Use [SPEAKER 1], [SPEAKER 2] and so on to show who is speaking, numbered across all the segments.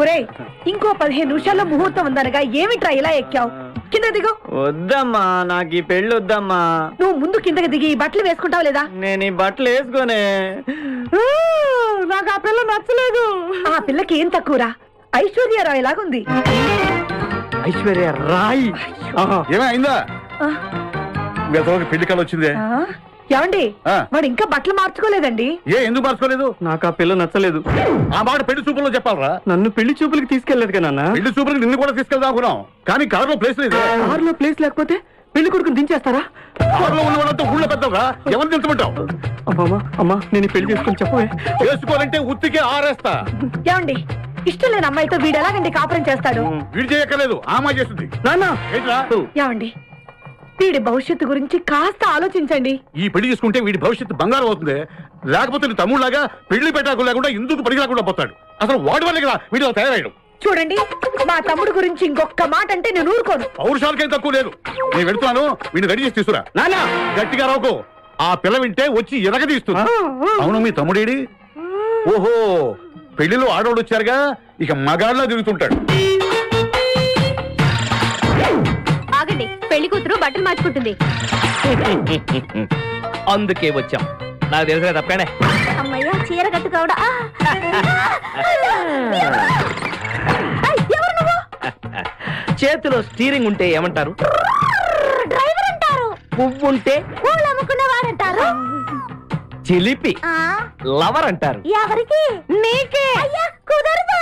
[SPEAKER 1] ఒరేయ్ ఇంకో 15 నిమిషాల్లో ముహూర్తం ఉందనగా ఏమిట్రా ఇలా ఎక్కావు? కింద దిగు.
[SPEAKER 2] వద్దమ్మా, నాకు ఈ పెళ్లి వద్దమ్మా.
[SPEAKER 1] నువ్వు ముందు కిందకి దిగి ఈ బట్టలు వేసుకుంటావు లేదా?
[SPEAKER 2] నేను ఈ బట్టలు వేసుకోనే.
[SPEAKER 1] నాకు ఆ పిల్ల నచ్చలేదు. ఆ పిల్లకి ఏం తక్కువరా? ఐశ్వర్యరాయ్ లాగుంది.
[SPEAKER 2] ఐశ్వర్యరాయ్
[SPEAKER 3] ఏమైందా? పెళ్లి కాలం వచ్చిందే.
[SPEAKER 1] ఏమండి వాడు ఇంకా బట్టలు మార్చుకోలేదండి.
[SPEAKER 3] ఎందుకు మార్చుకోలేదు?
[SPEAKER 2] నాకు ఆ పిల్ల నచ్చలేదు.
[SPEAKER 3] ఆ మాట పెళ్లి చూపుల్లో చెప్పాలరా.
[SPEAKER 2] నన్ను పెళ్లి చూపులకి తీసుకెళ్లేదు కదా నాన్న.
[SPEAKER 3] పెళ్లి చూపులకి నిన్ను కూడా తీసుకెళ్దాం అనుకున్నాం, కానీ కారులో ప్లేస్ లేదు.
[SPEAKER 2] కారులో ప్లేస్ లేకపోతే పెళ్లి కొడుకుని దించేస్తారా?
[SPEAKER 3] కారులో ఉన్న వాళ్ళంతా ఊళ్ళో పెద్దవరా, ఎవరిని దించమంటావు?
[SPEAKER 2] అమ్మా నేను పెళ్లి చేసుకుని చెప్పవే.
[SPEAKER 3] చేసుకోవాలంటే ఉత్తికే ఆరేస్తా.
[SPEAKER 1] ఏమండి ఇష్టం లేని అమ్మాయితో వీడు ఎలాగండి కాపురం చేస్తాడు?
[SPEAKER 3] వీడు చేయక్కర్లేదు, ఆ అమ్మాయి చేస్తుంది. ఏమండి
[SPEAKER 1] వీడి భవిష్యత్తు గురించి కాస్త ఆలోచించండి.
[SPEAKER 3] ఈ పెళ్లి చేసుకుంటే వీడి భవిష్యత్తు బంగారం అవుతుంది. లేకపోతే తమ్ముళ్లాగా పెళ్లి పెట్టాకు లేకుండా ఎందుకు పడికి రాకుండా పోతాడు. అసలు వాడి వల్లే కదా వీడియో తయారయ్యాడు.
[SPEAKER 1] చూడండి మా తమ్ముడు గురించి ఇంకొక మాట అంటే నేను ఊరుకోను.
[SPEAKER 3] పౌరుషాలకేం తక్కువ లేదు. నేను వెళ్తున్నాను, వీడిని రెడీ చేసి తీసుకురా. నానా గట్టిగా రావుకో, ఆ పిల్ల వింటే వచ్చి ఎరగదీస్తున్నా. అవును మీ తమ్ముడేడి? ఓహో పెళ్లిలో ఆడవాడు వచ్చారుగా, ఇక మగాళ్ళ తిరుగుతుంటాడు.
[SPEAKER 4] ఆగండి, పెళ్లి కూతురు బట్టలు మార్చుకుంటుంది.
[SPEAKER 2] అందుకే వచ్చాం. నాకు తెలుసుగా తప్పనే.
[SPEAKER 4] అమ్మయ్య చీర కట్టుకోవడా?
[SPEAKER 2] చేతిలో స్టీరింగ్ ఉంటే ఏమంటారు?
[SPEAKER 4] డ్రైవర్ అంటారు.
[SPEAKER 2] పువ్వు ఉంటే
[SPEAKER 4] పూలు అమ్ముకునేవారంటారు.
[SPEAKER 2] చిలిపి లవర్ అంటారు.
[SPEAKER 4] ఎవరికి? నీకే. అయ్యా కుదరదు.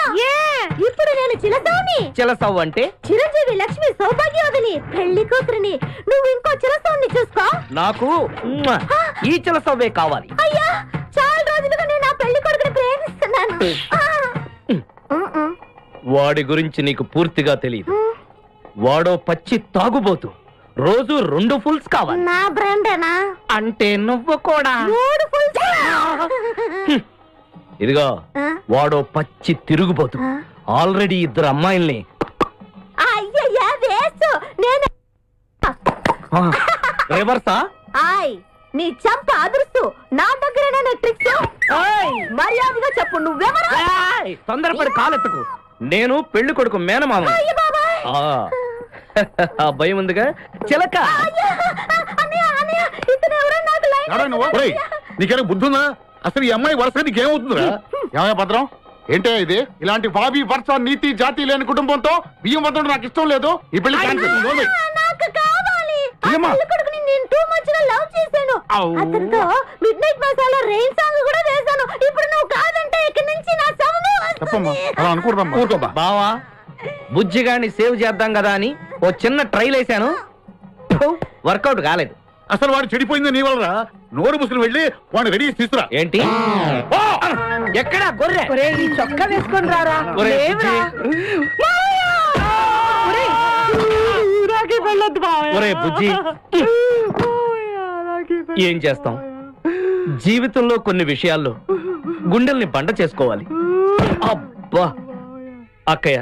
[SPEAKER 4] ఇప్పుడు నేను చిలసౌని.
[SPEAKER 2] చిలసవ్వు అంటే
[SPEAKER 4] చిరంజీవి లక్ష్మి సౌభాగ్యవతిని, పెళ్లి కూతురిని. నువ్వు ఇంకో చిలసౌని చూసుకో.
[SPEAKER 2] నాకు ఈ చిలసవ్వే కావాలి.
[SPEAKER 4] అయ్యా చాలా రోజులుగా నేను ఆ పెళ్లి కొడుకుని ప్రేమిస్తున్నాను.
[SPEAKER 2] వాడి గురించి నీకు పూర్తిగా తెలియదు. వాడో పచ్చి తాగుబోతు. రోజు 2 ఫుల్స్ కావాలి.
[SPEAKER 4] నా బ్రాండేనా?
[SPEAKER 2] అంటే నువ్వు కూడా
[SPEAKER 4] 3 ఫుల్స్.
[SPEAKER 2] ఇదిగో వాడో పచ్చి తిరుగుబోతు. ఆల్రెడీ 2 అమ్మాయిల్ని.
[SPEAKER 4] అయ్యయ్యా వేసు. నేను
[SPEAKER 2] రివర్సా?
[SPEAKER 4] ఆయ్ నీ చంప అదుర్సు. నా దగ్గరేనా ట్రిక్స్? మర్యాదగా చెప్పు నువ్వెవరు?
[SPEAKER 2] తొందరపడి కాలెత్తకు. నేను పెళ్లి కొడుకు మేనమామ. ఆ భయం ఉందిగా చిలక.
[SPEAKER 3] నీకేనా బుద్ధుందా? అసలు ఈ అమ్మాయి వరుస నీకేమవుతుందిరా? ఏమయ్య భద్రం, ఏంటో ఇది? ఇలాంటి బాబీ వరుస నీతి జాతి లేని కుటుంబంతో బియ్యం వద్ద నాకు ఇష్టం లేదు. ఈ పెళ్లి
[SPEAKER 4] అతనితో mid night masala rain song కూడా వేశాను. ఇప్పుడు నువ్వు కాదంటే ఇక్కడి నుంచి నా శవమే వస్తుంది.
[SPEAKER 2] బావా బుజ్జిగాన్ని సేవ్ చేద్దాం కదా అని ఓ చిన్న ట్రైల్ వేసాను, వర్కౌట్ కాలేదు.
[SPEAKER 3] అసలు వాడు చెడిపోయింది నీ వల్ల. నోరు ముసులు వెళ్ళి వాడిని రెడీ చేసి తీసుకురా.
[SPEAKER 2] ఏంటి ఎక్కడ గొర్రె?
[SPEAKER 1] చొక్కా వేసుకొని రారా.
[SPEAKER 2] ఒరే బుజ్జి, ఏం చేస్తాం? జీవితంలో కొన్ని విషయాల్లో గుండెల్ని బండ చేసుకోవాలి. అబ్బా అక్కయ్య,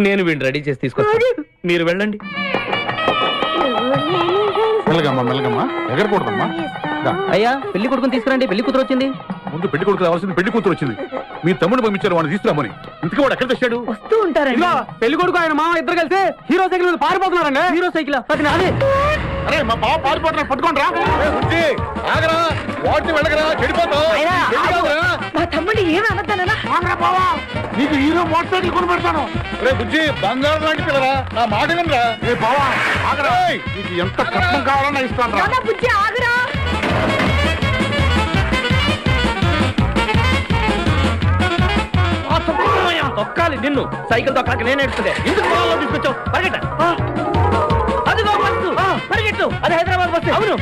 [SPEAKER 2] నేను వీడిని రెడీ చేసి తీసుకొస్తాను, మీరు వెళ్ళండి. అయ్యా పెళ్లి కొడుకుని తీసుకురండి, పెళ్లి కూతురు వచ్చింది.
[SPEAKER 3] ముందు పెళ్లి కొడుకు రావాల్సింది పెళ్లి కూతురు వచ్చింది. మీ తమ్ముడు పంపించారు వాడిని తీసుకురామని. ఇంతకీ వాడు ఎక్కడ తెచ్చాడు?
[SPEAKER 1] వస్తూ ఉంటారండి.
[SPEAKER 2] పెళ్లి కొడుకు ఆయన మా ఇద్దరు కలిసి హీరో సైకిల్ మీద పారిపోతున్నారండి. హీరో సైకిల్ అదే.
[SPEAKER 3] అరే మా బావ పారిపోతున్నా, పట్టుకోండి రా. ఆగరా, వాటిని వెళ్ళగరా, చెడిపోతావు.
[SPEAKER 1] మా తమ్ముడు ఏమి అనద్దనా?
[SPEAKER 3] నీకు హీరో మోటార్ సైకిల్ కొని పెడతాను. రే బుజ్జి, బంగారం లాంటి పిల్లరా, నా మాట వినరా. రే బావా ఆగరా, నీకు ఎంత కష్టం కావాలన్నా ఇస్తాను రా.
[SPEAKER 1] బుజ్జి ఆగరా.
[SPEAKER 2] తొక్కాలి నిన్ను, సైకిల్ తొక్కాక నేను ఎడుతుందే. ఎందుకు పొలంలో తీసుకొచ్చావు? పరిగెట్ట. అదిగో బస్సు, పరిగెట్టు. అది హైదరాబాద్ బస్సు. అవును,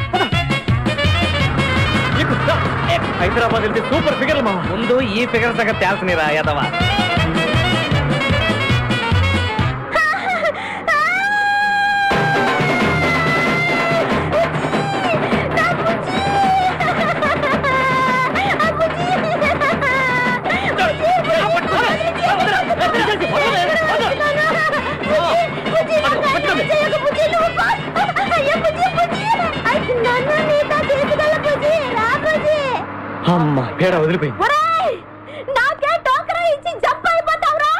[SPEAKER 2] హైదరాబాద్ వెళ్తే సూపర్ ఫిగర్ మా. ముందు ఈ ఫిగర్ సగం తేల్చనిరా యాదవా. అమ్మా పేడ వదిలిపోయింది.
[SPEAKER 4] నాకే టోకరా ఇచ్చి జంప్ అయిపోతావురా.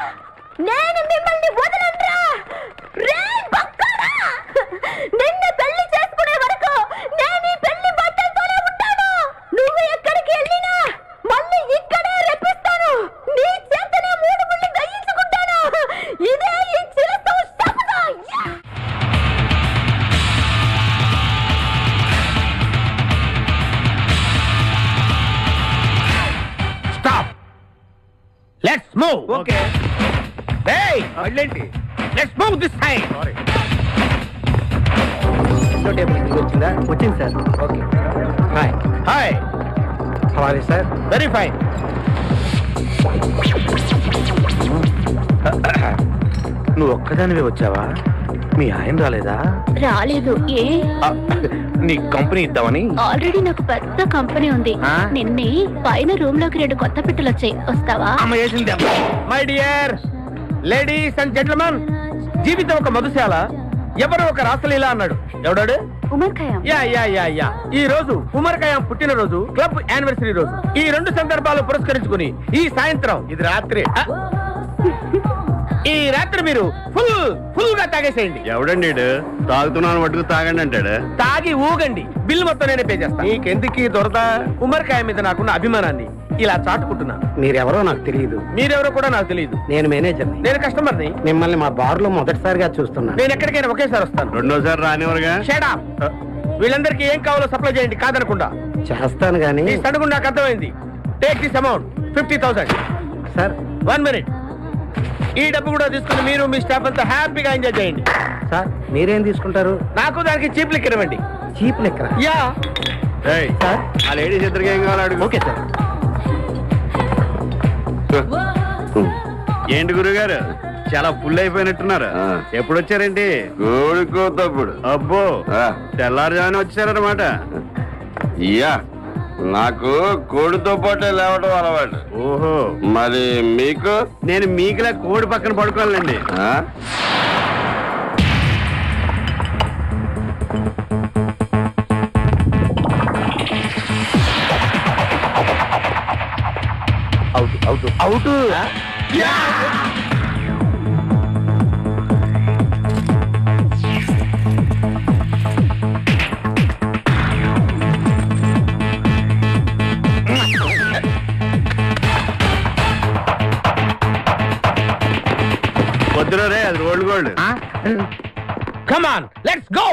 [SPEAKER 2] మూవ్. ఓకే. ఏయ్ వెళ్ళండి. Let's move this side.
[SPEAKER 5] వచ్చిందా? వచ్చింది sir. Okay. Hi.
[SPEAKER 2] Hi.
[SPEAKER 5] How are you sir?
[SPEAKER 2] Very fine. నువ్వు ఒక్కదానివే వచ్చావా? మీ ఆయన రాలేదా?
[SPEAKER 4] రాలేదు. ఏ
[SPEAKER 2] నీ కంపెనీ ఇద్దామని.
[SPEAKER 4] ఆల్రెడీ నాకు పెద్ద కంపెనీ ఉంది. నిన్నే పైన రూమ్ లోకి 2 కొత్త పెట్టెలు వచ్చాయి. వస్తావా?
[SPEAKER 2] అమ్మ వేసింది. My dear ladies and gentlemen, జీవితం ఒక మధుశాల, ఎవరు ఒక రాసలీలా అన్నాడు. ఎవడాడు?
[SPEAKER 4] Omar Khayyam.
[SPEAKER 2] Yeah yeah yeah yeah. ఈ రోజు ఉమర్ ఖయాం పుట్టినరోజు, క్లబ్ యానివర్సరీ రోజు. ఈ 2 సందర్భాలు పురస్కరించుకుని ఈ సాయంత్రం, ఇది రాత్రి, ఈ రాత్రి మీరు ఫుల్ గా తాగేసేయండి.
[SPEAKER 3] ఎవడండి తాగుతున్నాను మటుకు తాగండి అంటాడు.
[SPEAKER 2] తాగి ఊగండి, బిల్లు మొత్తం నేనే పే చేస్తాను. నీకెందుకు దొరదా? ఉమర్ ఖయాం మీద నాకున్న అభిమానాన్ని ఇలా చాటుకుంటున్నాను.
[SPEAKER 5] మీరెవరో నాకు తెలియదు.
[SPEAKER 2] మీరెవరో కూడా నాకు తెలియదు.
[SPEAKER 5] నేను మేనేజర్ని.
[SPEAKER 2] నేను కస్టమర్ని.
[SPEAKER 5] మిమ్మల్ని మా బార్ లో మొదటిసారిగా చూస్తున్నా.
[SPEAKER 2] నేను ఎక్కడికైనా ఒకేసారి వస్తాను.
[SPEAKER 3] రెండోసారి రానివరుగా.
[SPEAKER 2] Shut up. వీళ్ళందరికీ ఏం కావాలో సప్లై చేయండి, కాదనకుండా.
[SPEAKER 5] చేస్తాను గానీ
[SPEAKER 2] ఈ సడుగు నాకు అర్థమైంది. Take this amount 50,000.
[SPEAKER 5] Sir.
[SPEAKER 2] 1 minute. ఈ డబ్బు కూడా తీసుకుని మీరు మీ స్టాఫ్ అంతా హ్యాపీగా ఎంజాయ్ చేయండి.
[SPEAKER 5] సార్ మీరేం తీసుకుంటారు?
[SPEAKER 2] నాకు దానికి చీప్ లిక్కర్ ఇవ్వండి.
[SPEAKER 5] చీప్ లెక్కన?
[SPEAKER 2] యా.
[SPEAKER 5] సార్
[SPEAKER 3] ఆ లేడీస్ ఇద్దరికి ఏం కావాలి అడుగు.
[SPEAKER 5] Okay sir.
[SPEAKER 3] ఏంటి గురుగారు చాలా ఫుల్ అయిపోయినట్టున్నారు? ఎప్పుడు వచ్చారేంటి?
[SPEAKER 6] కోడుకోతప్పుడు.
[SPEAKER 3] అబ్బో తెల్లారుజామున వచ్చారన్నమాట.
[SPEAKER 6] ఇయ్యా నాకు కోడితో పాటే లేవడం అలవాటు.
[SPEAKER 3] ఓహో.
[SPEAKER 6] మరి మీకు?
[SPEAKER 3] నేను మీకులా కోడి పక్కన పడుకోవాలండి.
[SPEAKER 2] అవుట్.
[SPEAKER 3] వద్దురా రే, అది rolled gold.
[SPEAKER 2] Come on, let's go.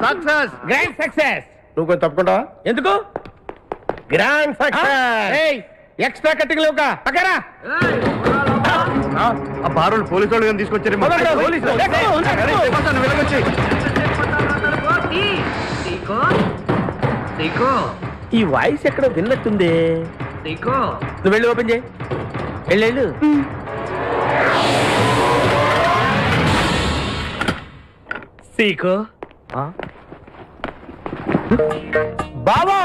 [SPEAKER 3] Success.
[SPEAKER 2] Grand success.
[SPEAKER 3] నువ్వు కొంచెం తప్పుకుంటావా?
[SPEAKER 2] ఎందుకు?
[SPEAKER 3] Grand success.
[SPEAKER 2] ఎక్స్ట్రా కట్టింగ్ లేవుగా పక్కరా.
[SPEAKER 3] ఆ బారోళ్ళు పోలీసు వాళ్ళు కానీ తీసుకొచ్చారు.
[SPEAKER 2] ఈ వాయిస్ ఎక్కడ విన్నట్టుంది. నువ్వు వెళ్ళి ఓపెన్ చేయి. వెళ్ళు. సీకో బావా,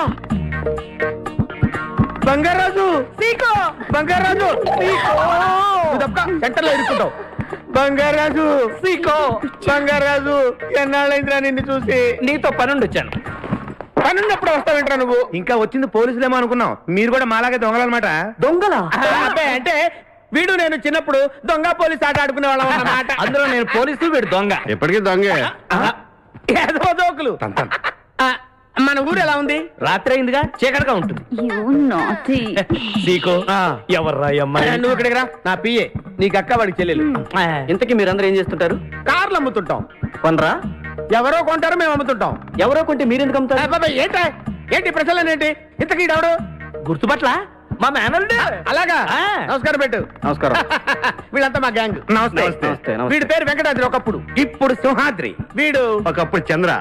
[SPEAKER 2] బంగారాజు, సీకో బంగారాజు, సీకో సెంటర్ లో ఇరుక్కుంటావు. బంగారాజు, సీకో బంగారాజు, ఎన్నాళ్ళైందిరా నిన్ను చూసి. నీతో పనుండి వచ్చాను. పనున్నప్పుడు వస్తావేంట్రా నువ్వు? ఇంకా వచ్చింది పోలీసులేమో అనుకున్నాం. మీరు కూడా మాలాగే దొంగలన్నమాట.
[SPEAKER 5] దొంగలా?
[SPEAKER 2] అంటే వీడు నేను చిన్నప్పుడు దొంగ పోలీసు ఆట ఆడుకునే వాళ్ళం అన్నమాట. అందులో నేను పోలీసు, వీడు దొంగ.
[SPEAKER 3] ఎప్పటికీ దొంగే.
[SPEAKER 2] ఏదో దోకులు. మన ఊరు ఎలా ఉంది? రాత్రి అయిందిగా, చీకటిగా ఉంటుంది. ఎవర్రా అమ్మాయి? నువ్వు ఇక్కడికి రా. నా పిఏ, నీకు అక్క, వాడికి చెల్లెలు.
[SPEAKER 5] ఇంతకీ మీరందరూ ఏం చేస్తుంటారు?
[SPEAKER 2] కార్లు అమ్ముతుంటాం.
[SPEAKER 5] కొనరా?
[SPEAKER 2] ఎవరో కొంటారు, మేము అమ్ముతుంటాం.
[SPEAKER 5] ఎవరో కొంటే మీరెందుకు అమ్ముతారు?
[SPEAKER 2] ఏంటి ప్రశ్నలు ఏంటి? ఇంతకీ ఎవడు? గుర్తుపట్ల మా మేనల్డ్. అలాగా, నమస్కారం పెట్టు.
[SPEAKER 3] నమస్కారం.
[SPEAKER 2] వీళ్ళంతా మా గ్యాంగ్.
[SPEAKER 3] నమస్తే.
[SPEAKER 2] వీడి పేరు వెంకటాద్రి, ఒకప్పుడు. ఇప్పుడు సింహాద్రి. వీడు
[SPEAKER 3] ఒకప్పుడు చంద్ర,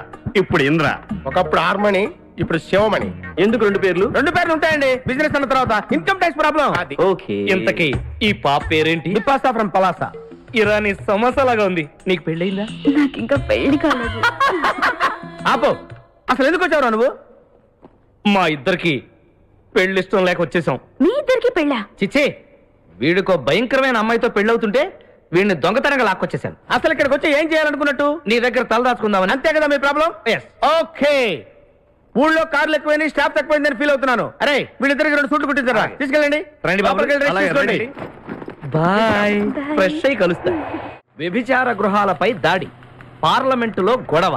[SPEAKER 3] ఇప్పుడు ఇంద్ర.
[SPEAKER 2] ఒకప్పుడు ఆర్మణి, ఇప్పుడు శివమణి.
[SPEAKER 5] ఎందుకు 2 పేర్లు?
[SPEAKER 2] 2 పేర్లు ఉంటాయండి. బిజినెస్ అన్న తర్వాత ఇన్కమ్ ట్యాక్స్ ప్రాబ్లం.
[SPEAKER 5] ఓకే.
[SPEAKER 2] ఇంతకీ ఈ పాప పేరేంటి? బిపాసా ఫ్రమ్ పలాసా. ఇరానీ సమస్యలాగా ఉంది. నీకు పెళ్ళయిందా?
[SPEAKER 4] నాకు ఇంకా పెళ్లి కాలేదు.
[SPEAKER 2] ఆపో, అసలు ఎందుకు వచ్చావురా నువ్వు? మా ఇద్దరికి పెళ్లి ఇష్టం లేక వచ్చేసాం.
[SPEAKER 4] మీ ఇద్దరికి పెళ్ళా?
[SPEAKER 2] చిచ్చే, వీడికో భయంకరమైన అమ్మాయితో పెళ్ళవుతుంటే వీడిని దొంగతనంగా లాక్కొచ్చేసాను. అసలు ఇక్కడికి వచ్చి ఏం చేయాలనుకున్నట్టు? నీ దగ్గర తలదాచుకుందామని. అంతే కదా మీ ప్రాబ్లం? ఓకే. ఊళ్ళో కార్లు ఎక్కువైంది, స్టాఫ్ తక్కువైందని ఫీల్ అవుతున్నాను. అరే వీళ్ళిద్దరికి 2 సూట్లు కుట్టించారా? తీసుకెళ్ళండి. బాయ్. ఫ్రెష్ అయి కలుస్తా. వ్యభిచార గృహాలపై దాడి, పార్లమెంటులో గొడవ,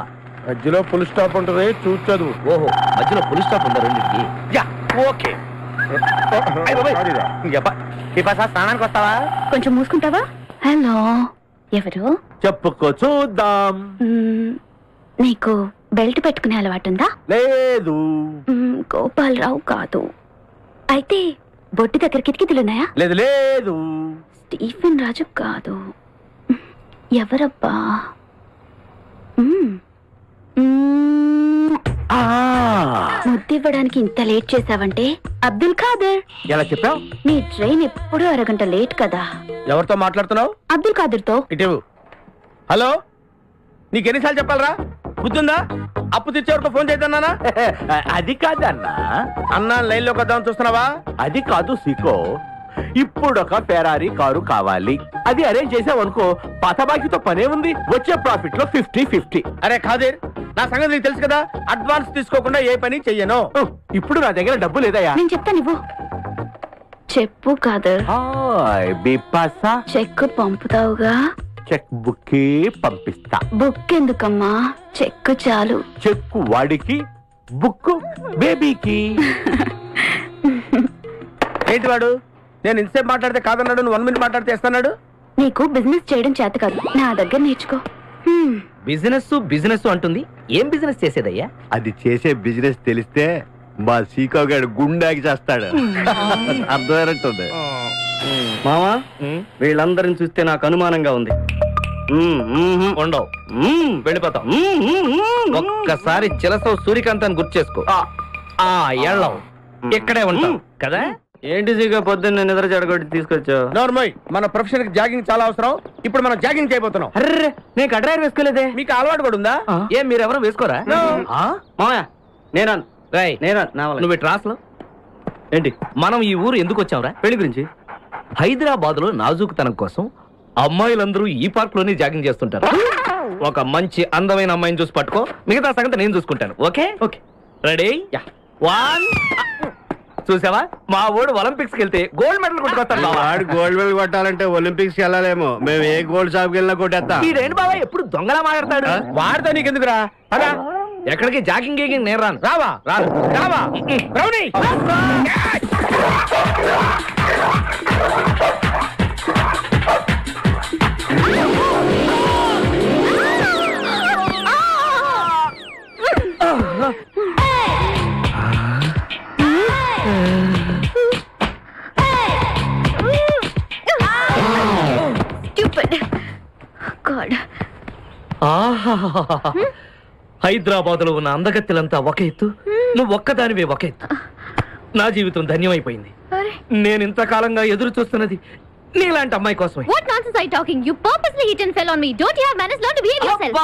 [SPEAKER 3] మధ్యలో ఫుల్ స్టాప్ ఉంటుంది చూసి చదువు.
[SPEAKER 2] ఓహో, మధ్యలో ఫుల్ స్టాప్ ఉందా రెండింటికి? Yeah, okay. స్నానానికి వస్తావా?
[SPEAKER 4] కొంచెం మూసుకుంటావా? హలో, ఎవరు?
[SPEAKER 3] చెప్పుకో చూద్దాం.
[SPEAKER 4] నీకు బెల్ట్ పెట్టుకునే అలవాటుందా?
[SPEAKER 3] లేదు.
[SPEAKER 4] గోపాలరావు కాదు. అయితే బొట్టి దగ్గర కిటికీలున్నాయా?
[SPEAKER 3] లేదు లేదు.
[SPEAKER 4] స్టీఫెన్ రాజు కాదు. ఎవరబ్బా? ముద్దివ్వడానికి ఇంత లేట్ చేసావంటే అబ్దుల్ ఖాదర్.
[SPEAKER 2] ఎలా చెప్పావు?
[SPEAKER 4] నీ ట్రైన్ ఎప్పుడూ అరగంట లేట్ కదా.
[SPEAKER 2] ఎవరితో మాట్లాడుతున్నావు?
[SPEAKER 4] అబ్దుల్ ఖాదర్ తో.
[SPEAKER 2] ఇటు. హలో, నీకెన్నిసార్లు చెప్పాలరా? బుద్ధుందా? అప్పు తెచ్చేవరకు ఫోన్ చేద్దానా?
[SPEAKER 3] అది కాదన్నా.
[SPEAKER 2] అన్నా లైన్ లోకి వద్దామని చూస్తున్నావా?
[SPEAKER 3] అది కాదు సీకో. ఇప్పుడు ఒక ఫెరారీ కారు కావాలి. అది అరేంజ్ చేసావనుకో, పాత బాకీతో పనే ఉంది. వచ్చే ప్రాఫిట్ లో 50-50.
[SPEAKER 2] అరే ఖాదర్, నా సంగతి నీకు తెలుసు కదా. అడ్వాన్స్ తీసుకోకుండా ఏ పని చెయ్యను.
[SPEAKER 3] ఇప్పుడు నా దగ్గర డబ్బు లేదయ్యా.
[SPEAKER 4] నేను చెప్తా, నువ్వు చెప్పు ఖాదర్.
[SPEAKER 3] బిపాసా
[SPEAKER 4] చెక్ పంపుతావుగా?
[SPEAKER 3] చెక్ బుక్ పంపిస్తా.
[SPEAKER 4] బుక్ ఎందుకమ్మా, చెక్ చాలు.
[SPEAKER 3] చెక్ వాడికి, బుక్ బేబీకి.
[SPEAKER 2] ఏంటి వాడు? నేను ఇంతసేపు మాట్లాడితే కాదన్నాడు, నువ్వు 1 minute మాట్లాడితే ఇస్తున్నాడు.
[SPEAKER 4] నీకు బిజినెస్ చేయడం చేత కాదు, నా దగ్గర నేర్చుకో.
[SPEAKER 2] బిజినెస్ బిజినెస్ అంటుంది. ఏం బిజినెస్ చేసేదయ్యా?
[SPEAKER 3] అది చేసే బిజినెస్ తెలిస్తే మా సీకో గారు గుండాకి చేస్తాడు. అర్థమైనట్టుంది.
[SPEAKER 5] మామా, వీళ్ళందరిని చూస్తే నాకు అనుమానంగా ఉంది.
[SPEAKER 2] ఉండవు, వెళ్ళిపోతాం. ఒక్కసారి చిలసవు సూర్యకాంతాన్ని గుర్తు చేసుకో. ఎళ్ళవు, ఇక్కడే ఉంటాం కదా.
[SPEAKER 5] ఏంటి సీగా పొద్దున్న నిద్ర చెడగొట్టి తీసుకొచ్చావు?
[SPEAKER 2] నోర్మోయ్, మన ప్రొఫెషన్ కి జాగింగ్ చాలా అవసరం. ఇప్పుడు మనం జాగింగ్ చేయబోతున్నాం.
[SPEAKER 5] అర్రే, నేను కడ్రాయర్ వేసుకోలేదే.
[SPEAKER 2] మీకు అలవాటు కూడా ఉందా? ఏం మీరెవరూ వేసుకోరా?
[SPEAKER 5] మామయ్య, నేనాను.
[SPEAKER 2] నువ్వు ట్రాస్లో
[SPEAKER 5] ఏంటి?
[SPEAKER 2] మనం ఈ ఊరు ఎందుకు వచ్చావురా?
[SPEAKER 5] పెళ్లి గురించి.
[SPEAKER 2] హైదరాబాద్ లో నాజూకుతనం కోసం అమ్మాయిలందరూ ఈ పార్క్ లోనే జాగింగ్ చేస్తుంటారు. ఒక మంచి అందమైన అమ్మాయిని చూసి పట్టుకో, మిగతా సంగతి నేను చూసుకుంటాను. Okay
[SPEAKER 5] okay,
[SPEAKER 2] ready? 1. చూసావా, మా ఊడు ఒలింపిక్స్ కి వెళ్తే గోల్డ్ మెడల్ కొట్టుకొస్తాడు.
[SPEAKER 3] వాడు గోల్డ్ మెడల్ కొట్టాలంటే ఒలింపిక్స్ కి వెళ్ళాలేమో. మేము ఏ గోల్డ్ షాప్ కి వెళ్ళినా కొట్టేస్తాం.
[SPEAKER 2] ఈడేంటి బాబా ఎప్పుడు దొంగలా మాట్లాడతాడు? వాడితో నీకెందుకురా? అదా ఎక్కడికి జాగింగ్ గీగింగ్ నేను రాను. రావా? రాను. రావా? రౌడీ! హైదరాబాద్ లో ఉన్న అందగత్తెలంతా ఒక ఎత్తు, నువ్వు ఒక్కదానివే ఒక ఎత్తు. నా జీవితం ధన్యమైపోయింది. నేను ఇంతకాలంగా ఎదురు చూస్తున్నది నీలాంటి అమ్మాయి కోసమే.
[SPEAKER 4] What nonsense are you talking? You purposely hit and fell on me. Don't you have manners? Learn to behave yourself.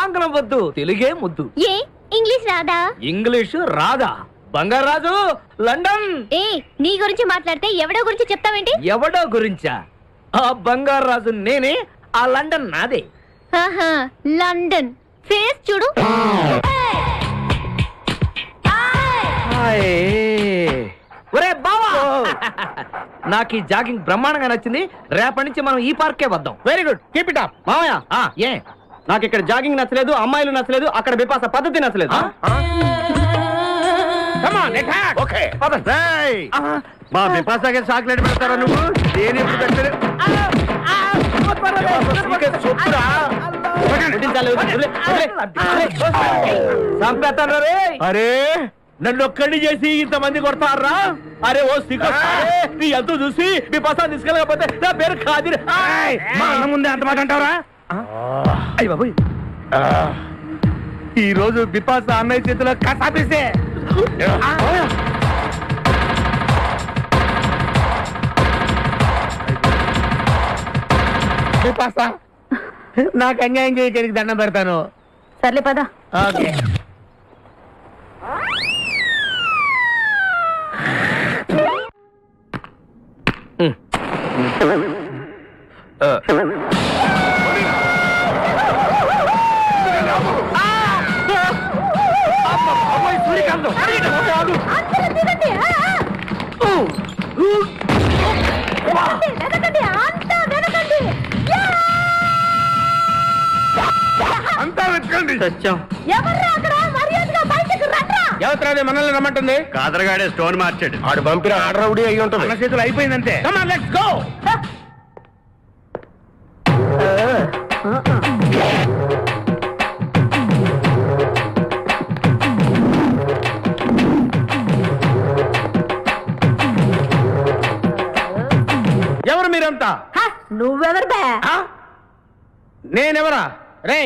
[SPEAKER 2] ఆంగ్లం వద్దు, తెలుగే ముద్దు.
[SPEAKER 4] ఏ ఇంగ్లీష్ రాదా?
[SPEAKER 2] ఇంగ్లీషు రాదా? బంగారాజు, లండన్.
[SPEAKER 4] ఏ నీ గురించి మాట్లాడితే ఎవడో గురించి చెప్తావేంటి?
[SPEAKER 2] ఎవడో గురించా? ఆ బంగారాజు నేనే, ఆ లండన్ నాదే.
[SPEAKER 4] లండన్ ఫేస్ చూడు.
[SPEAKER 2] ఒరే బావా, నాకు ఈ జాగింగ్ బ్రహ్మాండంగా నచ్చింది. రేపటి నుంచి మనం ఈ పార్కే వద్దాం. Very good, keep it up.
[SPEAKER 5] మామయ్య,
[SPEAKER 2] ఏ
[SPEAKER 5] నాకు ఇక్కడ జాగింగ్ నచ్చలేదు, అమ్మాయిలు నచ్చలేదు, అక్కడ బిపాస పద్ధతి నచ్చలేదు.
[SPEAKER 3] మా బిపాసాకి చాక్లెట్ పెడతారా నువ్వు? నేను ఎప్పుడు పెట్టలేదు. అరే, నన్ను ఒక్కడిని చేసి ఇంతమంది కొడతారా? అరే ఓ సిగ్గు, నీ ఎంతో చూసి మీ పసా తీసుకెళ్ళకపోతే నా పేరు ఖాదర్. మా అన్న ముందే అంత మాట అంటావరా? అయ్య బాబు, ఈ రోజు బిపాస అన్నయ్య చేతిలో కసాపిస్తే బిపాస నాకు అన్యాయం చేయడానికి దండం పెడతాను.
[SPEAKER 4] సర్లే పద.
[SPEAKER 2] ఓకే.
[SPEAKER 3] అంతా వెతకండి.
[SPEAKER 4] ఎవర్రా అక్కడ? మర్యాదగా బయటకు రండ్రా.
[SPEAKER 2] ఎవరు మనల్ని రమ్మంటుంది?
[SPEAKER 6] కాదరగాడే స్టోన్ మార్చాడు.
[SPEAKER 3] ఆడు పంపిన ఆర్డర్ రౌడీ అయి ఉంటుంది.
[SPEAKER 2] మన చేతులు అయిపోయిందంతే. Come on, let's go. ఎవరు మీరంతా?
[SPEAKER 4] నువ్వెవరు బే?
[SPEAKER 2] నేనెవరా? రే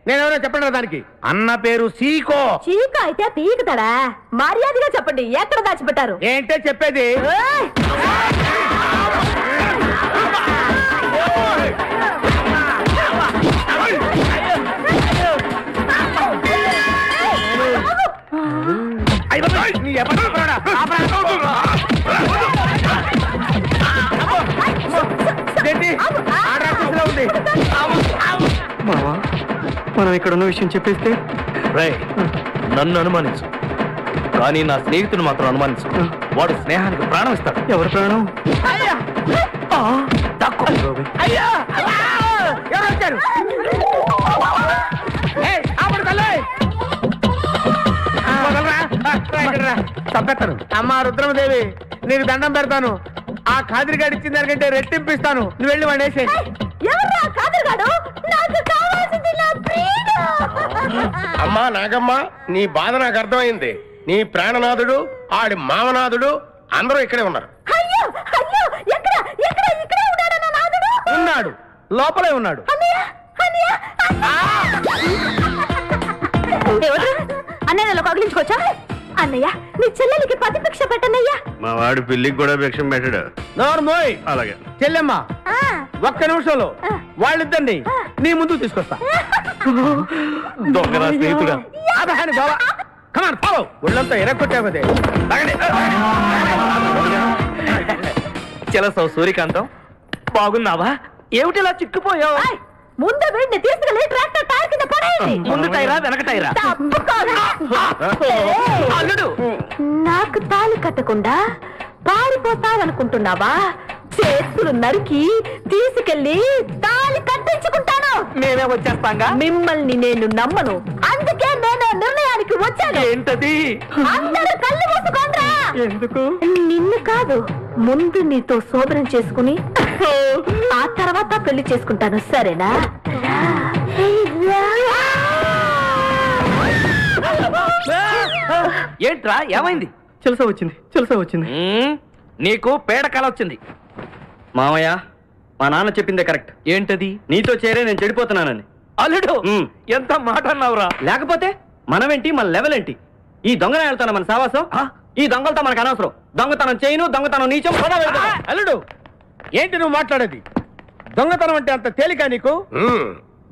[SPEAKER 2] నేనెవరో చెప్పండి దానికి. అన్న పేరు సీకో.
[SPEAKER 4] చీక అయితే పీకుతాడా? మర్యాదగా చెప్పండి, ఎక్కడ దాచిపెట్టారు?
[SPEAKER 2] ఏంటే చెప్పేది?
[SPEAKER 5] మనం ఇక్కడ ఉన్న విషయం చెప్పేస్తే
[SPEAKER 2] నన్ను అనుమానించు, కానీ నా స్నేహితుడు మాత్రం అనుమానించు. వాడు స్నేహానికి ప్రాణం ఇస్తాడు.
[SPEAKER 5] ఎవరు ప్రాణం?
[SPEAKER 2] తప్పెత్తాను. అమ్మా రుద్రమదేవి, నీకు దండం పెడతాను. ఆ ఖాదిరిగాడు ఇచ్చిన దానికంటే రెట్టింపిస్తాను. నువ్వు వెళ్ళి వాడేసే.
[SPEAKER 3] అమ్మా నాగమ్మ, నీ బాధ నాకు అర్థమైంది. నీ ప్రాణనాథుడు, ఆడి మామనాథుడు అందరూ ఇక్కడే ఉన్నారు.
[SPEAKER 2] ఉన్నాడు, లోపలే ఉన్నాడు.
[SPEAKER 4] అన్నయ్యలో కగిలించుకోవచ్చా? అన్నయ్య, నీ చెల్లెలికి పతి భిక్ష పెట్టనయ్యా.
[SPEAKER 6] మా వాడు పిల్లికి కూడా భిక్షం పెట్టాడు.
[SPEAKER 2] నోర్మోయ్.
[SPEAKER 6] అలాగే
[SPEAKER 2] చెల్లెమ్మ, ఒక్క నిమిషంలో వాళ్ళిద్దరిని నీ ముందు తీసుకొస్తా. దొంగరా స్నేహితుడా. ఒళ్ళంతా ఎరగొట్టామదే. చెలసావు సూర్యకాంతం, బాగున్నావా? ఏమిటిలా చిక్కుపోయావు?
[SPEAKER 4] ముందు వీడిని తీసుకెళ్ళి ట్రాక్టర్ టైర్ కింద పడేయండి.
[SPEAKER 2] ముందు టైరా వెనక టైరా? అల్లుడు,
[SPEAKER 4] నాకు తాళి కట్టకుండా పారిపోతావనుకుంటున్నావా? చేతులు నరికి తీసుకెళ్లి తాళి కట్టించుకుంటాను.
[SPEAKER 2] మేమే వచ్చేస్తాంగా.
[SPEAKER 4] మిమ్మల్ని నేను నమ్మను, అందుకే నేను నిర్ణయానికి వచ్చాను.
[SPEAKER 2] ఏంటది?
[SPEAKER 4] అందరూ కళ్ళు మూసుకోండ్రా.
[SPEAKER 2] ఎందుకు?
[SPEAKER 4] నిన్ను కాదు, ముందు నీతో శోభనం చేసుకుని ఆ తర్వాత పెళ్లి చేసుకుంటాను, సరేనా?
[SPEAKER 2] ఏంట్రా ఏమైంది?
[SPEAKER 5] చెలసా వచ్చింది.
[SPEAKER 2] నీకు పేడ కల వచ్చింది.
[SPEAKER 5] మామయ్య, మా నాన్న చెప్పిందే కరెక్ట్.
[SPEAKER 2] ఏంటది?
[SPEAKER 5] నీతో చేరే నేను చెడిపోతున్నానని.
[SPEAKER 2] అల్లుడు, ఎంత మాట అన్నావురా?
[SPEAKER 5] లేకపోతే మనమేంటి, మన లెవెల్ ఏంటి? ఈ దొంగనే వెళ్తాను మన సావాసం. ఈ దొంగలతో మనకు అనవసరం. దొంగతనం చేయను, దొంగతనం నీచం.
[SPEAKER 2] అల్లుడు, ఏంటి నువ్వు మాట్లాడేది? దొంగతనం అంటే అంత తేలిక నీకు?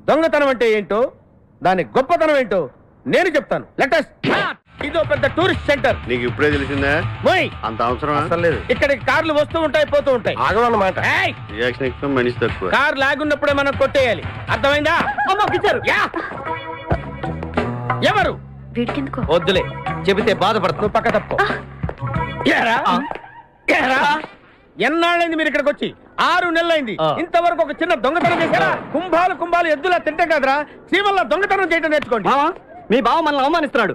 [SPEAKER 2] దొంగతనం అంటే ఏంటో, దాని గొప్పతనం ఏంటో నేను చెప్తాను. లెటెస్ట్. ఇదో పెద్ద టూరిస్ట్ సెంటర్.
[SPEAKER 6] నీకు ఇప్పుడే తెలిసిందా? అంత అవసరం లేదు.
[SPEAKER 2] ఇక్కడికి కార్లు వస్తూ ఉంటాయి, పోతూ ఉంటాయి.
[SPEAKER 3] ఆగమన్నమాట.
[SPEAKER 6] రియాక్షన్ ఎక్కువ, మనిషి తక్కువ.
[SPEAKER 2] కార్ లాగున్నప్పుడే మనం కొట్టేయాలి, అర్థమైందా? ఎవరు? వద్దులే, చెబితే బాధపడుతూ పక్క తప్పు. ఎన్నాళ్ళైంది మీరు ఇక్కడికి వచ్చి? 6 నెలలైంది. ఇంతవరకు ఒక చిన్న దొంగతనం చేశారా? కుంభాలు ఎద్దులా తింటే కదరా, చీమల్లా దొంగతనం చేయడం నేర్చుకోండి.
[SPEAKER 5] మీ బావ మనల్ని అవమానిస్తున్నాడు.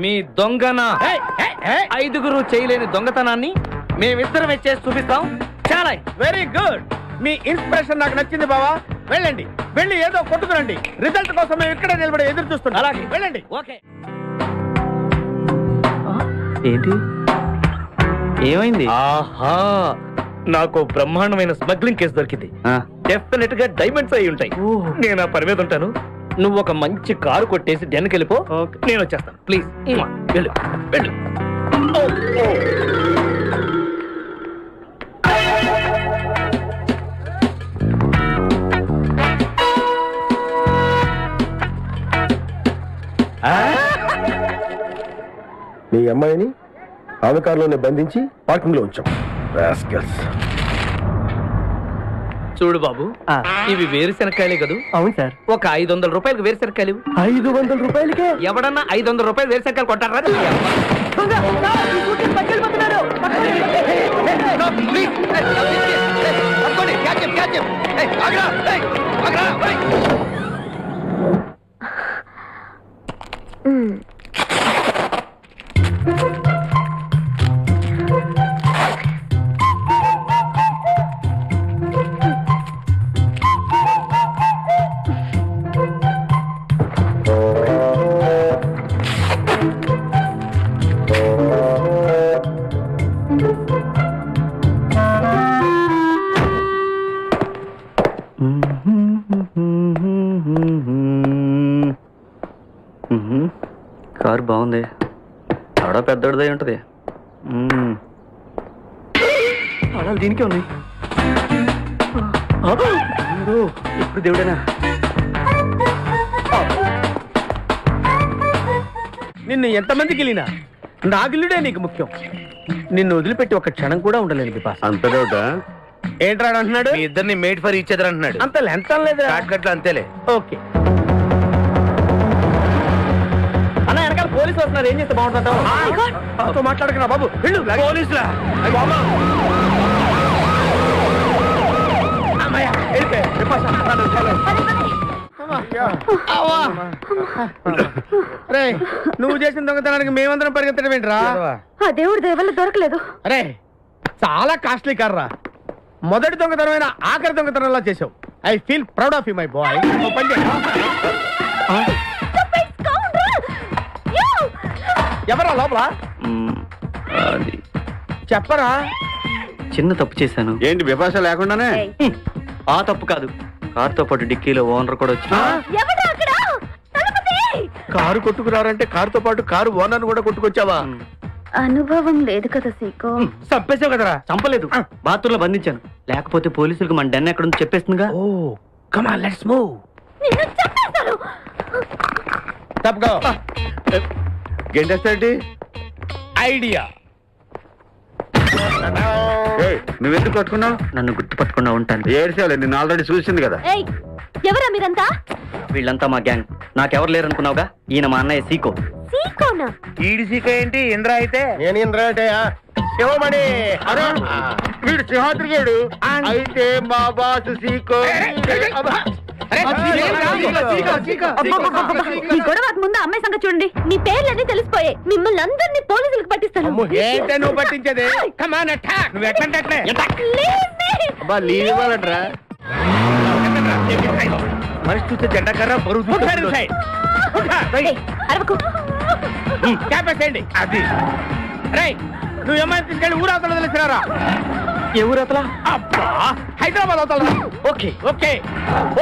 [SPEAKER 2] మీ దొంగన 5గురు చేయలేని దొంగతనాన్ని మేమిద్దరం చేసి చూపిస్తాం. చాలా వెరీ గుడ్. మీ ఇన్స్పిరేషన్ నాకు నచ్చింది బావా. వెళ్ళండి, వెళ్ళి ఏదో కొట్టుకురండి. రిజల్ట్ కోసం మేము ఇక్కడే నిలబడి ఎదురు చూస్తున్నాం. అలాగే వెళ్ళండి. ఓకే.
[SPEAKER 5] ఏంటి ఏమైంది?
[SPEAKER 2] ఆహా, నాకు బ్రహ్మాండమైన స్మగ్లింగ్ కేసు దొరికింది. డెఫినెట్ గా డైమండ్స్ అయి ఉంటాయి. నేను ఆ పని మీద ఉంటాను. నువ్వు ఒక మంచి కారు కొట్టేసి డెన్కి వెళ్ళిపో, నేను వచ్చేస్తాను. ప్లీజ్ వెళ్ళు వెళ్ళు.
[SPEAKER 3] మీ అమ్మాయిని ఆమె కారులోనే బంధించి పార్కింగ్ లో ఉంచాం.
[SPEAKER 2] చూడు బాబు, ఇవి వేరుశెనక్కాయలే కదూ?
[SPEAKER 5] అవును సార్.
[SPEAKER 2] ఒక 500 రూపాయలకు వేరుశెనక్కాయలు.
[SPEAKER 5] 500 రూపాయలకే?
[SPEAKER 2] ఎవడన్నా 500 రూపాయలు వేరుశెనక్కాయలు కొట్టారా?
[SPEAKER 5] కారు బాగుంది, ఆడ పెద్దోడిదై ఉంటది. ఆడాలి దీనికే ఉన్నాయి. ఇప్పుడు దేవుడేనా?
[SPEAKER 2] నిన్ను ఎంతమందికి వెళ్ళినా నా గిల్లుడే నీకు ముఖ్యం. నిన్ను వదిలిపెట్టి ఒక క్షణం కూడా ఉండలేను బిపాస.
[SPEAKER 6] అంత డౌటా?
[SPEAKER 2] ఏంట్రా అంటున్నాడు?
[SPEAKER 7] మీ ఇద్దరిని మేడ్ ఫర్ ఈచ్ అదర్ అంటున్నాడు.
[SPEAKER 2] అంత లెంత లేదు.
[SPEAKER 7] షార్ట్ అంతేలే.
[SPEAKER 2] ఓకే అన్న, వెనకాల పోలీసు వస్తున్నారు. ఏం చేస్తే బాగుంటుంటావు? మాట్లాడకరా బాబు. వెళ్ళు.
[SPEAKER 7] పోలీసులా?
[SPEAKER 2] నువ్వు చేసిన దొంగతనానికి మేమందరం పరిగెత్తడం ఏంట్రా?
[SPEAKER 4] ఆ దేవుడి దయవల్ల దొరకలేదు.
[SPEAKER 2] అరే చాలా కాస్ట్లీ కార్రా. మొదటి దొంగతనమైన ఆఖరి దొంగతనంలా చేసావు. I feel proud of you my boy. ఎవరా లోపల? చెప్పరా.
[SPEAKER 5] చిన్న తప్పు చేశాను.
[SPEAKER 6] ఏంటి విపాస లేకుండానే?
[SPEAKER 5] ఆ తప్పు కాదు, కారుతో పాటు డిక్కీలో ఓనర్ కూడా వచ్చి
[SPEAKER 7] కారు కొట్టుకురారంటే కారుతో పాటు కారు ఓనర్ కూడా కొట్టుకొచ్చావా?
[SPEAKER 4] అనుభవం లేదు కదా సీకో.
[SPEAKER 2] చంపేసావు కదరా?
[SPEAKER 5] చంపలేదు, బాత్రూంలో బంధించాను. లేకపోతే పోలీసులకు మన డెన్ ఎక్కడ చెప్పేస్తుందిగా.
[SPEAKER 2] Oh come on let's move. తప్పుకో.
[SPEAKER 6] గెంటేస్తాంటి
[SPEAKER 2] ఐడియా.
[SPEAKER 6] నువ్వెందుకు పట్టుకున్నావు?
[SPEAKER 5] నన్ను గుర్తుపట్టకుండా ఉంటాను.
[SPEAKER 6] ఏడ్చావులే, నిన్ను ఆల్రెడీ చూసింది కదా.
[SPEAKER 4] ఎవరా మీరంతా?
[SPEAKER 5] వీళ్ళంతా మా గ్యాంగ్. నాకెవరు లేరు అనుకున్నావుగా, ఈయన మా అన్నయ్య సీకో.
[SPEAKER 4] సీకోనా?
[SPEAKER 7] ఈడి సీక ఏంటి? ఇంద్ర అయితే
[SPEAKER 2] నేను ఇంద్ర అంటే శివమణి.
[SPEAKER 6] వీడు సింహాద్రిగాడు అయితే మా బాసు సీకో.
[SPEAKER 4] ఈ గొడవకు ముందు అమ్మాయి సంగతి చూడండి. మీ పేర్లన్నీ తెలిసిపోయాయి. మిమ్మల్ని అందరినీ పోలీసులకు పట్టిస్తాను.
[SPEAKER 2] ఏంటే నువ్వు పట్టించేది? Come on attack. నువ్వు ఎట్లంటే
[SPEAKER 6] అబ్బా లీవ్ ఇవ్వాలట్రా.
[SPEAKER 7] మనిషి చూస్తే జెండా కర్ర బరువు
[SPEAKER 4] అరవకు.
[SPEAKER 2] క్యాపేసేయండి. అది రేయ్, నువ్వు అమ్మాయిని తీసుకెళ్ళి ఊరవతల తెలిసినారా?
[SPEAKER 5] ఏ ఊరతల?
[SPEAKER 2] అబ్బా హైదరాబాద్ అవతల.
[SPEAKER 5] ఓకే
[SPEAKER 2] ఓకే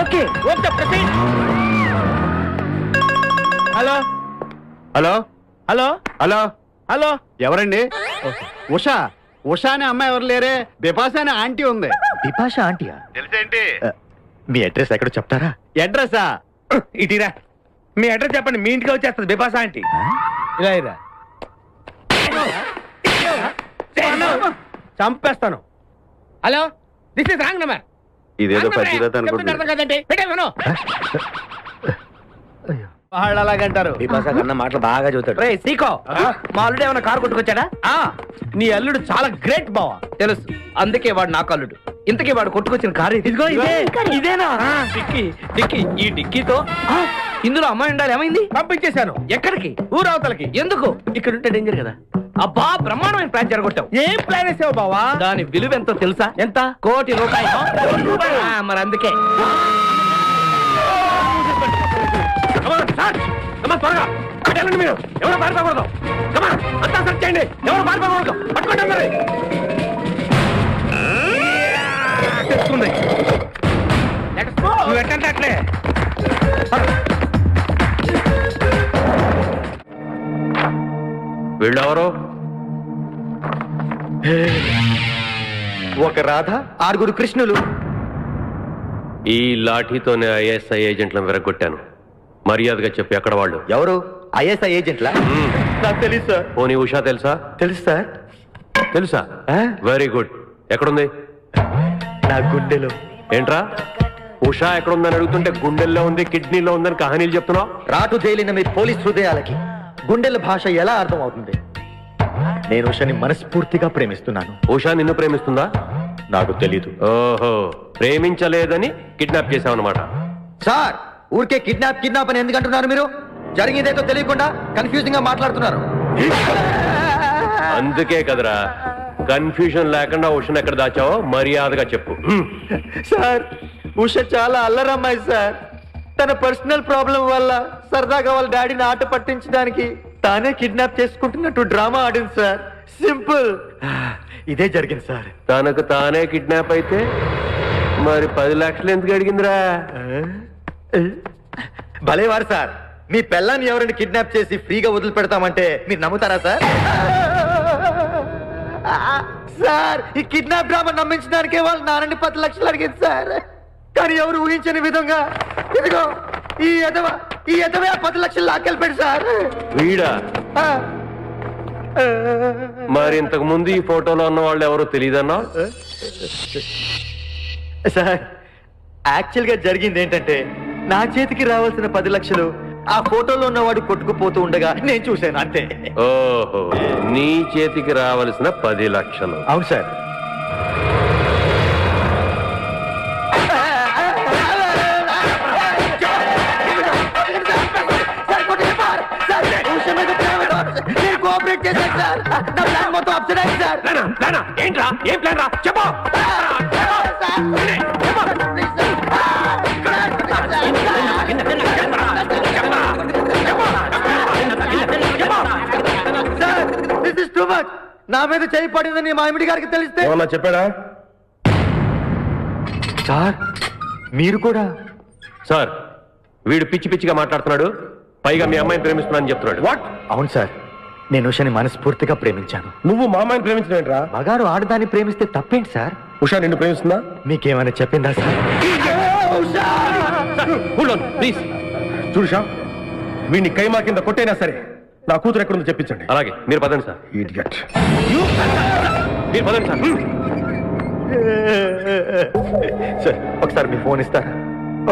[SPEAKER 2] ఓకే ఓకే ప్రతి. Hello
[SPEAKER 6] hello
[SPEAKER 2] hello
[SPEAKER 6] hello
[SPEAKER 2] hello.
[SPEAKER 6] ఎవరండి? ఉషా. ఉషా అనే అమ్మాయి ఎవరు లేరే, బిపాస అనే ఆంటీ ఉంది.
[SPEAKER 7] బిపాష ఆంటీయా?
[SPEAKER 6] తెలుసేంటి?
[SPEAKER 7] మీ అడ్రస్ ఎక్కడ చెప్తారా?
[SPEAKER 6] అడ్రసా?
[SPEAKER 2] ఇటీరా, మీ అడ్రస్ చెప్పండి, మీ ఇంటికి వచ్చేస్తుంది బిపాస ఆంటీ. ఇలా ఇరా. చంపేస్తాను. Hello, this is wrong number.
[SPEAKER 6] ఇదేదో పచ్చిరత అనుకుంటున్నా.
[SPEAKER 2] వాళ్ళు అలాగంటారు.
[SPEAKER 7] బిపాష కన్నా మాటలు బాగా చదువుతాడు.
[SPEAKER 2] రే సీకో, మా అల్లుడు ఏమైనా కారు కొట్టుకొచ్చాడా? నీ అల్లుడు చాలా గ్రేట్ బావా. తెలుసు, అందుకే వాడు నాకు అల్లుడు. ఇంతకీ వాడు కొట్టుకొచ్చిన కారు ఇదిగో. ఇదేనా డిక్కీ? డిక్కీ, ఈ డిక్కీతో ఇందులో అమ్మాయి ఉండాలి. ఏమైంది? పంపించేశాను. ఎక్కడికి? ఊరవతలకి. ఎందుకు? ఇక్కడ ఉంటే డేంజర్ కదా. అబ్బా బ్రహ్మాండమైన ప్లాన్ జరగొట్టావు. ఏం ప్లాన్ వేసావు బావా? దాని విలువ ఎంతో తెలుసా? ఎంత? ₹1 కోటి. మరి అందుకే త్వరగా పెట్టండి. మీరు ఎవరు పారిపోకూడదు. అంతా సెర్చ్ చేయండి. ఎవరు పారిపోకూడదు. పట్టుకోండి మరి. తెచ్చుకుంది. నువ్వు ఎట్టంటే అట్లే.
[SPEAKER 6] వీళ్ళెవరు?
[SPEAKER 7] ఒక రాధ, 6 కృష్ణులు.
[SPEAKER 8] ఈ లాఠీతోనే ఐఎస్ఐ ఏజెంట్లను విరగొట్టాను. మర్యాదగా చెప్పి ఎక్కడ వాళ్ళు?
[SPEAKER 7] ఎవరు? ఐఎస్ఐ ఏజెంట్లా? నాకు తెలుసు సార్.
[SPEAKER 8] పోనీ ఉషా తెలుసా?
[SPEAKER 7] తెలుసు సార్.
[SPEAKER 8] తెలుసా? Very good. ఎక్కడుంది?
[SPEAKER 7] నా గుండెలో.
[SPEAKER 8] ఏంట్రా ఉషా ఎక్కడుందని అడుగుతుంటే గుండెల్లో ఉంది, కిడ్నీలో ఉందని కహానీలు చెప్తున్నావు.
[SPEAKER 7] రాటు జైలిన మీ పోలీస్ హృదయాలకి గుండెల భాష ఎలా అర్థం అవుతుంది? నేను ఉషని మనస్ఫూర్తిగా ప్రేమిస్తున్నాను.
[SPEAKER 8] ఉషా నిన్ను ప్రేమిస్తుందా?
[SPEAKER 7] నాకు తెలీదు.
[SPEAKER 8] ఓహో, ప్రేమించలేదని కిడ్నాప్ చేసావన్నమాట.
[SPEAKER 7] సార్, ఊరికే కిడ్నాప్ అని ఎందుకు అంటున్నారు మీరు? జరిగిందేదో తెలియకుండా కన్ఫ్యూజింగ్ గా మాట్లాడుతున్నారు.
[SPEAKER 8] అందుకే కదరా కన్ఫ్యూజన్ లేకుండా ఉషను ఎక్కడ దాచావో మర్యాదగా చెప్పు.
[SPEAKER 7] సార్, ఉష చాలా అల్లరమ్మాయి సార్. తన పర్సనల్ ప్రాబ్లం వల్ల సరదాగా వాళ్ళ డాడీని ఆట పట్టించడానికి తానే కిడ్నాప్ చేసుకుంటున్నట్టు డ్రామా ఆడింది సార్. సింపుల్, ఇదే జరిగింది సార్.
[SPEAKER 8] తనకు తానే కిడ్నాప్ అయితే మరి 10 లక్షలు ఎందుకు అడిగిందిరా?
[SPEAKER 7] భలేవారు సార్, మీ పిల్లాన్ని ఎవరిని కిడ్నాప్ చేసి ఫ్రీగా వదిలిపెడతామంటే మీరు నమ్ముతారా సార్? సార్ ఈ కిడ్నాప్ డ్రామా నమ్మించడానికే వాళ్ళు నాన్నని 10 లక్షలు అడిగింది సార్. కానీ ఎవరు ఊహించని విధంగా ఇదిగో ఈ ఎదవే 10 లక్షలు లాక్కెళ్ళిపోయాడు సార్.
[SPEAKER 8] వీడా? మరి ఇంతకు ముందు ఈ ఫోటోలో ఉన్న వాళ్ళు ఎవరో తెలియదన్నా?
[SPEAKER 7] సార్ యాక్చువల్ గా జరిగింది ఏంటంటే నా చేతికి రావాల్సిన 10 లక్షలు ఆ ఫోటోలో ఉన్నవాడు కొట్టుకుపోతూ ఉండగా నేను చూశాను అంతే.
[SPEAKER 8] ఓహో, నీ చేతికి రావలసిన 10 లక్షలు.
[SPEAKER 7] అవును సార్. కోఆపరేట్ చేశాను సార్. నా ప్లాన్ మొత్తం అప్సెట్ అయింది సార్.
[SPEAKER 8] ఏంట్రా? ఏం ప్లాన్ రా? చెప్పు.
[SPEAKER 7] నా మీద చేయి పడిందని మా ఎమిడి గారికి తెలిస్తే
[SPEAKER 8] చెప్పాడా?
[SPEAKER 7] సార్ మీరు కూడా?
[SPEAKER 8] సార్ వీడు పిచ్చి పిచ్చిగా మాట్లాడుతున్నాడు. పైగా మీ అమ్మాయిని ప్రేమిస్తున్నానని చెప్తున్నాడు.
[SPEAKER 7] వాట్? అవును సార్, నేను ఉషాని మనస్ఫూర్తిగా ప్రేమించాను.
[SPEAKER 8] నువ్వు మా అమ్మాయిని ప్రేమించలేంట్రా?
[SPEAKER 7] మగారు ఆడదాన్ని ప్రేమిస్తే తప్పేంటి సార్?
[SPEAKER 8] ఉషా నిన్ను ప్రేమిస్తుందా?
[SPEAKER 7] మీకేమైనా చెప్పిందా సార్?
[SPEAKER 8] ప్లీజ్
[SPEAKER 9] చూడుషా, వీడిని కైమా కింద కొట్టైనా సరే నా కూతురు ఎక్కడుందో చెప్పించండి.
[SPEAKER 8] అలాగే, మీరు పదండి సార్.
[SPEAKER 9] ఇడియట్.
[SPEAKER 8] మీరు పదండి సార్.
[SPEAKER 7] సార్ ఒకసారి మీ ఫోన్ ఇస్తారా?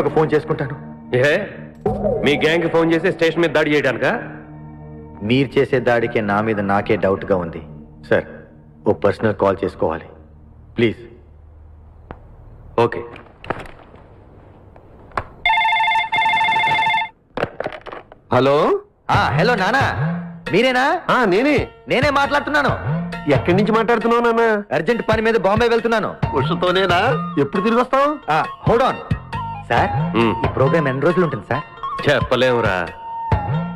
[SPEAKER 7] ఒక ఫోన్ చేసుకుంటాను.
[SPEAKER 8] ఏ మీ గ్యాంగ్ కి ఫోన్ చేసి స్టేషన్ మీద దాడి చేయడానికా?
[SPEAKER 7] మీరు చేసే దాడికి నా మీద నాకే డౌట్ గా ఉంది సార్. ఓ పర్సనల్ కాల్ చేసుకోవాలి ప్లీజ్.
[SPEAKER 8] ఓకే.
[SPEAKER 7] హలో. హలో నానా, మీరేనా? నేనే మాట్లాడుతున్నాను.
[SPEAKER 8] ఎక్కడి నుంచి మాట్లాడుతున్నావు నాన్న?
[SPEAKER 7] అర్జెంట్ పని మీద బాంబే వెళ్తున్నాను.
[SPEAKER 3] ఉషతోనేనా? ఎప్పుడు తిరిగి వస్తావు?
[SPEAKER 7] Hold on sir. ఈ ప్రోగ్రామ్ ఎన్ని రోజులు ఉంటుంది సార్?
[SPEAKER 8] చెప్పలేమురా.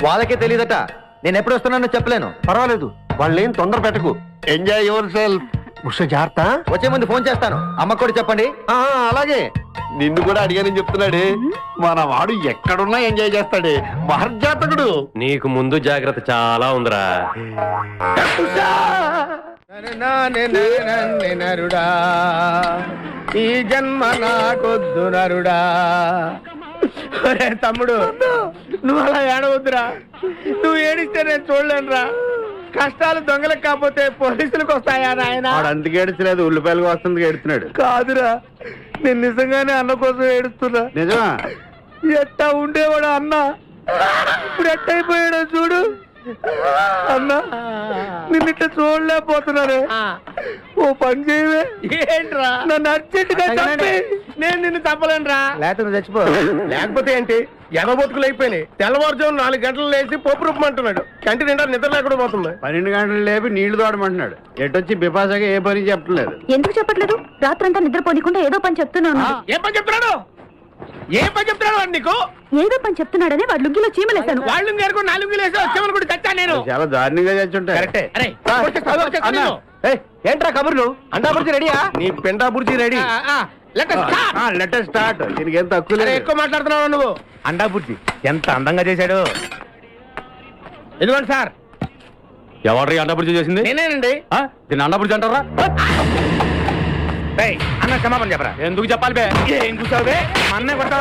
[SPEAKER 7] వాళ్ళకే తెలియదట. నేను ఎప్పుడు వస్తున్నానో చెప్పలేను.
[SPEAKER 3] పర్వాలేదు, వాళ్ళేం తొందర పెట్టకు. Enjoy your self. ఉష జాగ్రత్త.
[SPEAKER 7] వచ్చే ముందు ఫోన్ చేస్తాను. అమ్మ కూడా చెప్పండి.
[SPEAKER 3] అలాగే. నిన్ను కూడా అడిగానని చెప్తున్నాడే. మన వాడు ఎక్కడున్నా ఎంజాయ్ చేస్తాడే. మహర్జాతకుడు.
[SPEAKER 8] నీకు ముందు జాగ్రత్త చాలా ఉందిరా.
[SPEAKER 9] నరుడా, ఈ జన్మ నాకొద్దు నరుడా. తమ్ముడు, నువ్వు అలా ఏడవద్దురా. నువ్వు ఏడిస్తే నేను చూడలేనురా. కష్టాలు దొంగలకు కాకపోతే పోలీసులకు వస్తాయా నాయన?
[SPEAKER 3] అందుకే ఏడ్చలేదు, ఉల్లిపాయలకు వస్తుంది ఏడుతున్నాడు.
[SPEAKER 9] కాదురా, నేను నిజంగానే అన్న కోసం ఏడుస్తున్నా.
[SPEAKER 3] నిజమా?
[SPEAKER 9] ఎట్టా ఉండేవాడు అన్న, ఇప్పుడు ఎట్టయిపోయాడో చూడు. అన్నా, నిన్నిట్లా చూడలేకపోతున్నారే. ఓ పని చేయవే. ఏంట్రా? నన్ను అర్జెంటుగా చంపి. నేను నిన్ను తప్పలేనురా.
[SPEAKER 7] లేకపోతే నువ్వు చచ్చిపో.
[SPEAKER 9] లేకపోతే ఏంటి? ఎగబొతుకులు అయిపోయినాయి. తెల్లవారుజాము 4 గంటలు లేచి పప్పు రూపమంటున్నాడు. కంటి నిండా నిద్ర లేకుండా పోతుంది.
[SPEAKER 3] 12 గంటలు లేపి నీళ్లు తోడమంటున్నాడు. ఎటొచ్చి బిపాసగా ఏ పని చెప్పట్లేదు.
[SPEAKER 4] ఎందుకు చెప్పట్లేదు? రాత్రంతా నిద్రపోనికుండా ఏదో పని చెప్తున్నాను.
[SPEAKER 9] ఏ పని చెప్తున్నాడు? ఏ పని చెప్తున్నాడు వాడు నీకు?
[SPEAKER 4] ఏదో పని చెప్తున్నాడని వాడు లుంగిలో చీమలేశాను.
[SPEAKER 9] వాళ్ళు గారు 4 వేసి వచ్చేవాళ్ళు కూడా చచ్చా నేను.
[SPEAKER 3] చాలా దారుణంగా చచ్చుంటాయి.
[SPEAKER 9] కరెక్టే.
[SPEAKER 7] ఏంట్రా కబుర్లు? అండాబుర్జీ రెడీయా?
[SPEAKER 9] నీ పెండా బుర్జీ రెడీ.
[SPEAKER 3] Letter start. దీనికి ఏం తక్కువ లేదు.
[SPEAKER 9] ఎక్కువ మాట్లాడుతున్నావు నువ్వు.
[SPEAKER 3] అండా బుర్జీ ఎంత అందంగా చేశాడు.
[SPEAKER 9] ఇదిగోండి సార్.
[SPEAKER 8] ఎవరు అండబుర్జీ చేసింది?
[SPEAKER 9] నేనేనండి.
[SPEAKER 8] దీన్ని అండబుర్జీ అంటారా?
[SPEAKER 9] అన్న క్షమాపణ చెప్పరా.
[SPEAKER 8] ఎందుకు చెప్పాలి బే?
[SPEAKER 9] ఏం కూర్చోవే? అన్న కొడతావా?